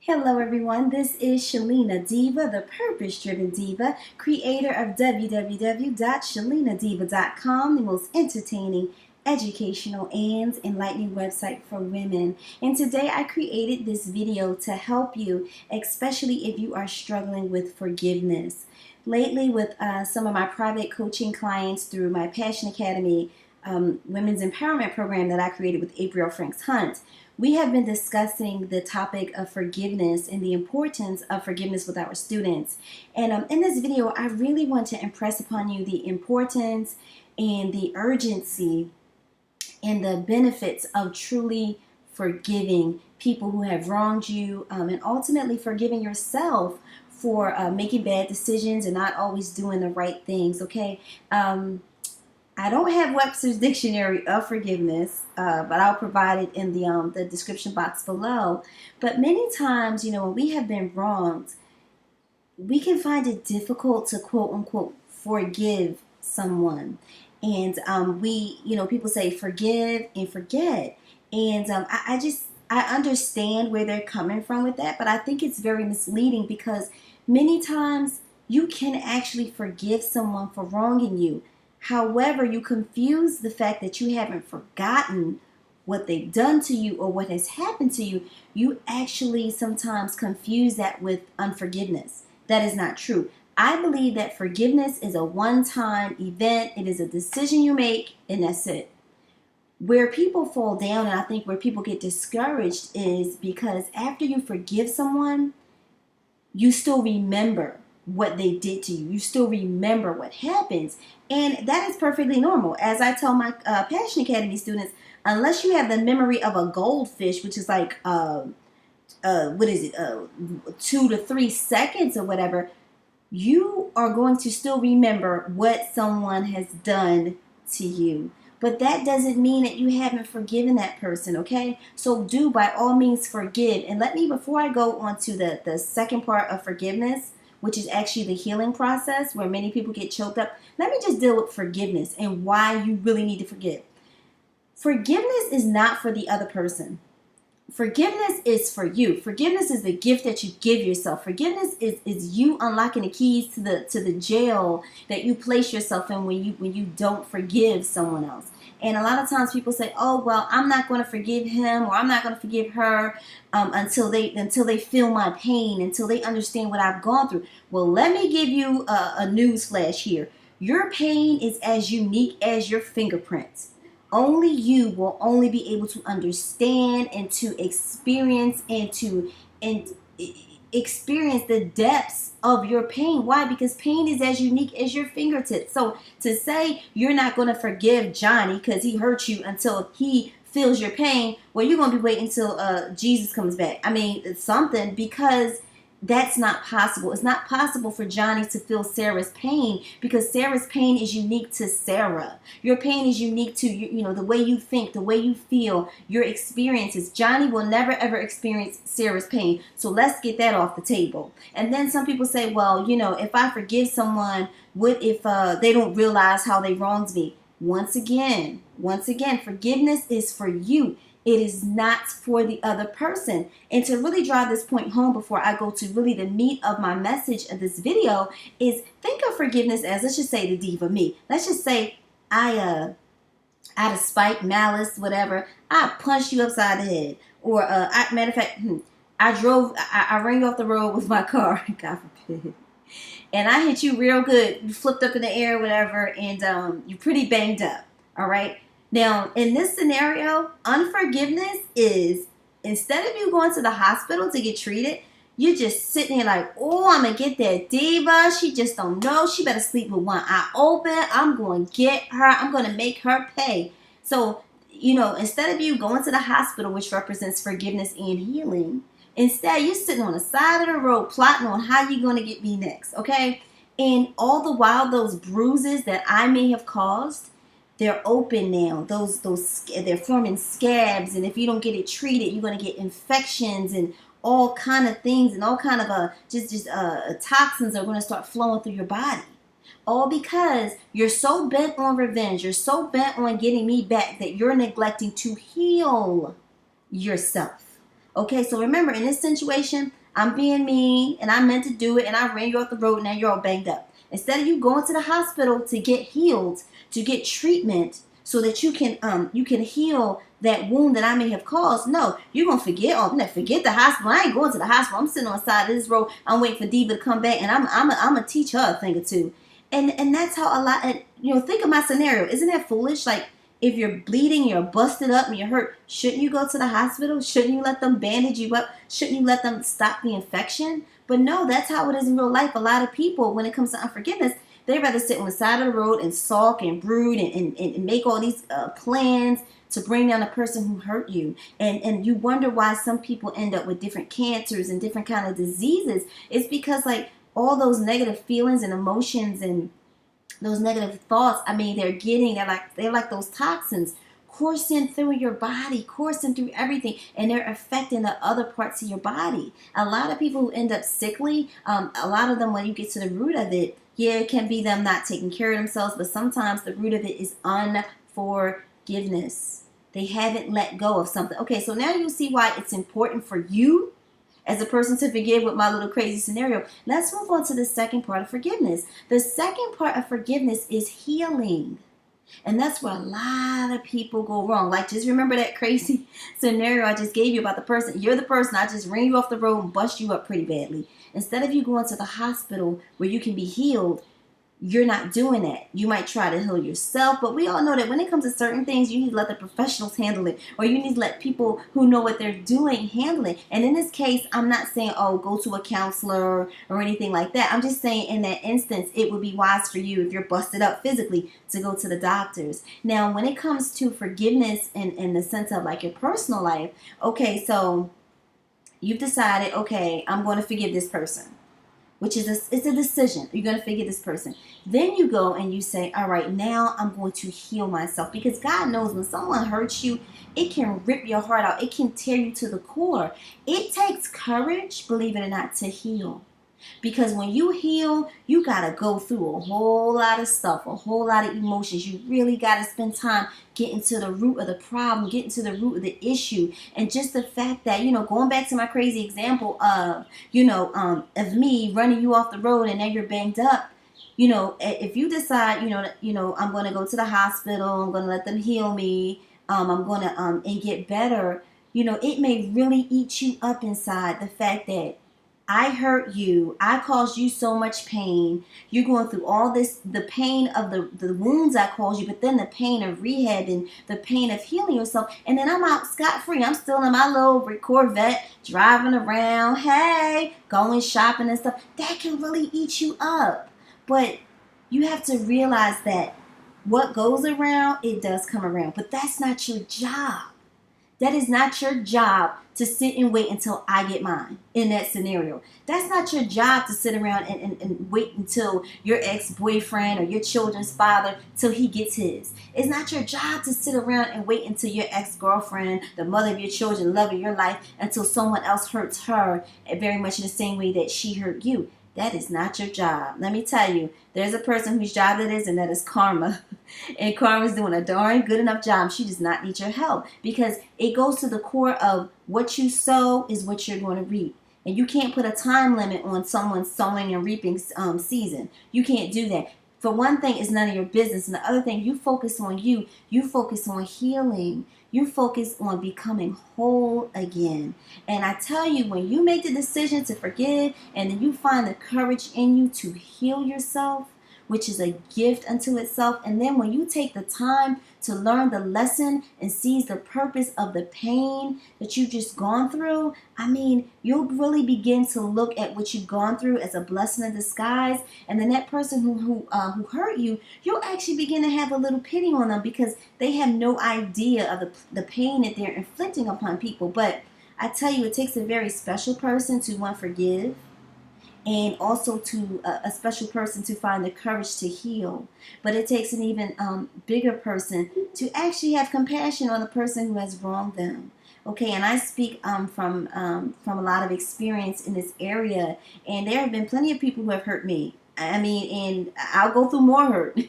Hello everyone, this is Shalina Diva, the Purpose-Driven Diva, creator of www.shalinadiva.com, the most entertaining, educational, and enlightening website for women. And today I created this video to help you, especially if you are struggling with forgiveness. Lately with some of my private coaching clients through my Passion Academy women's empowerment program that I created with April Franks Hunt, we have been discussing the topic of forgiveness and the importance of forgiveness with our students. And in this video, I really want to impress upon you the importance and the urgency and the benefits of truly forgiving people who have wronged you, and ultimately forgiving yourself for making bad decisions and not always doing the right things, okay? I don't have Webster's Dictionary of Forgiveness, but I'll provide it in the description box below. But many times, when we have been wronged, we can find it difficult to quote unquote forgive someone. And people say forgive and forget. And I understand where they're coming from with that, but I think it's very misleading because many times you can actually forgive someone for wronging you. However, you confuse the fact that you haven't forgotten what they've done to you or what has happened to you. You actually sometimes confuse that with unforgiveness. That is not true. I believe that forgiveness is a one-time event. It is a decision you make, and that's it. Where people fall down, and I think where people get discouraged, is because after you forgive someone, you still remember what they did to you. You still remember what happens. And that is perfectly normal. As I tell my Passion Academy students, unless you have the memory of a goldfish, which is like, 2 to 3 seconds or whatever, you are going to still remember what someone has done to you. But that doesn't mean that you haven't forgiven that person, okay? So do by all means forgive. And let me, before I go on to the second part of forgiveness, which is actually the healing process where many people get choked up, let me just deal with forgiveness and why you really need to forgive. Forgiveness is not for the other person. Forgiveness is for you. Forgiveness is the gift that you give yourself. Forgiveness is you unlocking the keys to the jail that you place yourself in when you don't forgive someone else. And a lot of times people say, "Oh, well, I'm not going to forgive him or I'm not going to forgive her until they feel my pain, until they understand what I've gone through." Well, let me give you a news flash here. Your pain is as unique as your fingerprints. Only you will only be able to understand and to experience and experience the depths of your pain. Why? Because pain is as unique as your fingertips. So to say you're not going to forgive Johnny because he hurt you until he feels your pain, well, you're going to be waiting until Jesus comes back. I mean, it's something, because that's not possible. It's not possible for Johnny to feel Sarah's pain because Sarah's pain is unique to Sarah. Your pain is unique to the way you think, the way you feel, your experiences. Johnny will never ever experience Sarah's pain. So let's get that off the table. And then some people say, well, if I forgive someone, what if they don't realize how they wronged me? Once again, forgiveness is for you. It is not for the other person. And to really drive this point home before I go to really the meat of my message of this video is, think of forgiveness as, let's just say the diva me. Let's just say out of spite, malice, whatever, I punched you upside the head. Or matter of fact, I ran you off the road with my car, God forbid. And I hit you real good. You flipped up in the air, whatever, and you're pretty banged up. All right. Now, in this scenario, unforgiveness is, instead of you going to the hospital to get treated, you're just sitting here like, oh, I'm going to get that diva. She just don't know. She better sleep with one eye open. I'm going to get her. I'm going to make her pay. So, instead of you going to the hospital, which represents forgiveness and healing, instead, you're sitting on the side of the road plotting on how you're going to get me next, okay? And all the while, those bruises that I may have caused, they're open now. They're forming scabs, and if you don't get it treated, you're going to get infections and all kind of things, and all kind of toxins are going to start flowing through your body. All because you're so bent on revenge, you're so bent on getting me back that you're neglecting to heal yourself. Okay, so remember, in this situation, I'm being mean and I meant to do it and I ran you off the road and now you're all banged up. Instead of you going to the hospital to get healed, to get treatment so that you can heal that wound that I may have caused. No, you're gonna forget. Oh, no, forget the hospital. I ain't going to the hospital. I'm sitting on the side of this road. I'm waiting for d.i.v.a to come back, and I'm gonna teach her a thing or two. And that's how a lot. Think of my scenario. Isn't that foolish? Like, if you're bleeding, you're busted up, and you're hurt, shouldn't you go to the hospital? Shouldn't you let them bandage you up? Shouldn't you let them stop the infection? But no, that's how it is in real life. A lot of people, when it comes to unforgiveness, they rather sit on the side of the road and sulk and brood and make all these plans to bring down the person who hurt you. And you wonder why some people end up with different cancers and different kind of diseases. It's because, like, all those negative feelings and emotions and those negative thoughts, I mean, they're like those toxins coursing through your body, coursing through everything, and they're affecting the other parts of your body. A lot of people who end up sickly, a lot of them, when you get to the root of it, yeah, it can be them not taking care of themselves, but sometimes the root of it is unforgiveness. They haven't let go of something. Okay, so now you see why it's important for you as a person to forgive with my little crazy scenario. Let's move on to the second part of forgiveness. The second part of forgiveness is healing. And that's where a lot of people go wrong. Like, just remember that crazy scenario I just gave you about the person. You're the person, I just ran you off the road and bust you up pretty badly. Instead of you going to the hospital where you can be healed, you're not doing that. You might try to heal yourself, but we all know that when it comes to certain things, you need to let the professionals handle it, or you need to let people who know what they're doing handle it. And in this case, I'm not saying, oh, go to a counselor or anything like that. I'm just saying, in that instance, it would be wise for you, if you're busted up physically, to go to the doctors. Now, when it comes to forgiveness in the sense of like your personal life, okay, so you've decided, okay, I'm going to forgive this person, which is it's a decision. You're going to forgive this person. Then you go and you say, all right, now I'm going to heal myself. Because God knows when someone hurts you, it can rip your heart out. It can tear you to the core. It takes courage, believe it or not, to heal. Because when you heal, you got to go through a whole lot of stuff, a whole lot of emotions. You really got to spend time getting to the root of the problem, getting to the root of the issue. And just the fact that, going back to my crazy example of, of me running you off the road and now you're banged up, if you decide, I'm going to go to the hospital, I'm going to let them heal me, I'm going to, and get better, it may really eat you up inside, the fact that I hurt you. I caused you so much pain. You're going through all this, the pain of the wounds I caused you, but then the pain of rehab and the pain of healing yourself. And then I'm out scot-free. I'm still in my little Corvette, driving around, hey, going shopping and stuff. That can really eat you up. But you have to realize that what goes around, it does come around. But that's not your job. That is not your job to sit and wait until I get mine in that scenario. That's not your job to sit around and wait until your ex-boyfriend or your children's father, till he gets his. It's not your job to sit around and wait until your ex-girlfriend, the mother of your children, love of your life, until someone else hurts her very much in the same way that she hurt you. That is not your job. Let me tell you, there's a person whose job it is, and that is Karma. And Karma's doing a darn good enough job. She does not need your help, because it goes to the core of what you sow is what you're going to reap. And you can't put a time limit on someone's sowing and reaping season. You can't do that. For one thing, it's none of your business. And the other thing, you focus on you. You focus on healing. You focus on becoming whole again. And I tell you, when you make the decision to forgive, and then you find the courage in you to heal yourself, which is a gift unto itself. And then when you take the time to learn the lesson and seize the purpose of the pain that you've just gone through, I mean, you'll really begin to look at what you've gone through as a blessing in disguise. And then that person who hurt you, you'll actually begin to have a little pity on them, because they have no idea of the pain that they're inflicting upon people. But I tell you, it takes a very special person to want to forgive, and also to a special person to find the courage to heal. But it takes an even bigger person to actually have compassion on the person who has wronged them. Okay, and I speak from a lot of experience in this area, and there have been plenty of people who have hurt me. I mean, and I'll go through more hurt,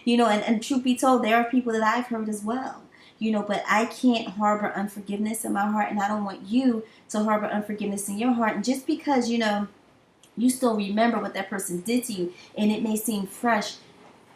and truth be told, there are people that I've hurt as well. but I can't harbor unforgiveness in my heart, and I don't want you to harbor unforgiveness in your heart. And just because, you still remember what that person did to you and it may seem fresh,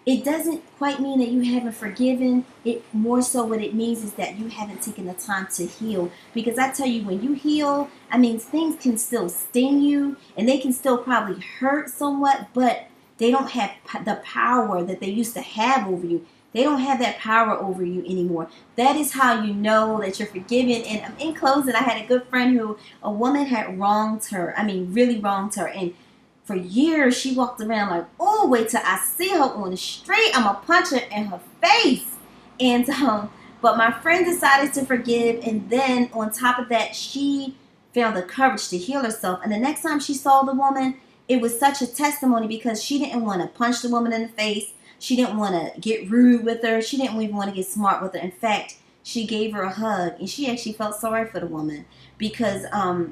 it doesn't quite mean that you haven't forgiven. It more so what it means is that you haven't taken the time to heal. Because I tell you, when you heal, things can still sting you and they can still probably hurt somewhat, but they don't have the power that they used to have over you. They don't have that power over you anymore. That is how you know that you're forgiven. And in closing, I had a good friend who a woman had wronged her. Really wronged her. And for years, she walked around like, oh, wait till I see her on the street. I'm going to punch her in her face. And, but my friend decided to forgive. And then on top of that, she found the courage to heal herself. And the next time she saw the woman, it was such a testimony because she didn't want to punch the woman in the face. She didn't want to get rude with her. She didn't even want to get smart with her. In fact, she gave her a hug, and she actually felt sorry for the woman because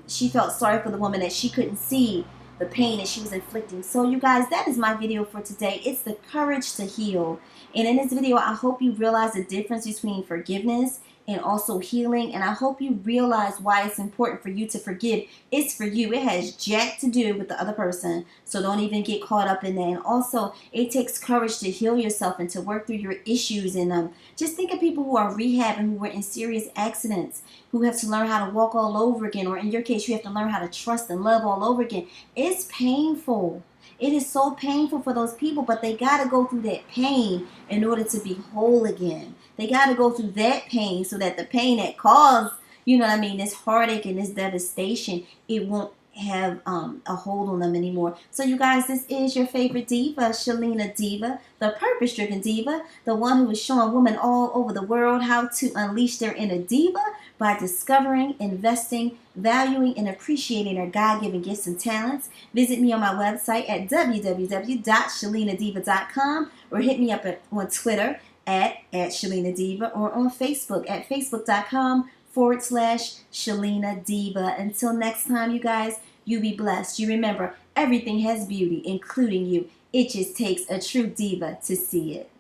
she felt sorry for the woman that she couldn't see the pain that she was inflicting. So you guys, that is my video for today. It's the courage to heal. And in this video, I hope you realize the difference between forgiveness and also healing. And I hope you realize why it's important for you to forgive. It's for you. It has jack to do with the other person. So don't even get caught up in that. And also, it takes courage to heal yourself and to work through your issues. And just think of people who are rehabbing, who were in serious accidents, who have to learn how to walk all over again. Or in your case, you have to learn how to trust and love all over again. It's painful. It is so painful for those people, but they got to go through that pain in order to be whole again. They got to go through that pain so that the pain that caused, this heartache and this devastation, it won't have a hold on them anymore. So you guys, this is your favorite diva, Shalina Diva, the purpose-driven diva, the one who is showing women all over the world how to unleash their inner diva by discovering, investing, valuing, and appreciating their God-given gifts and talents. Visit me on my website at www.shalinadiva.com or hit me up on Twitter at Shalina Diva or on Facebook at facebook.com/Shalina Diva. Until next time, you guys, you be blessed. You remember, everything has beauty, including you. It just takes a true diva to see it.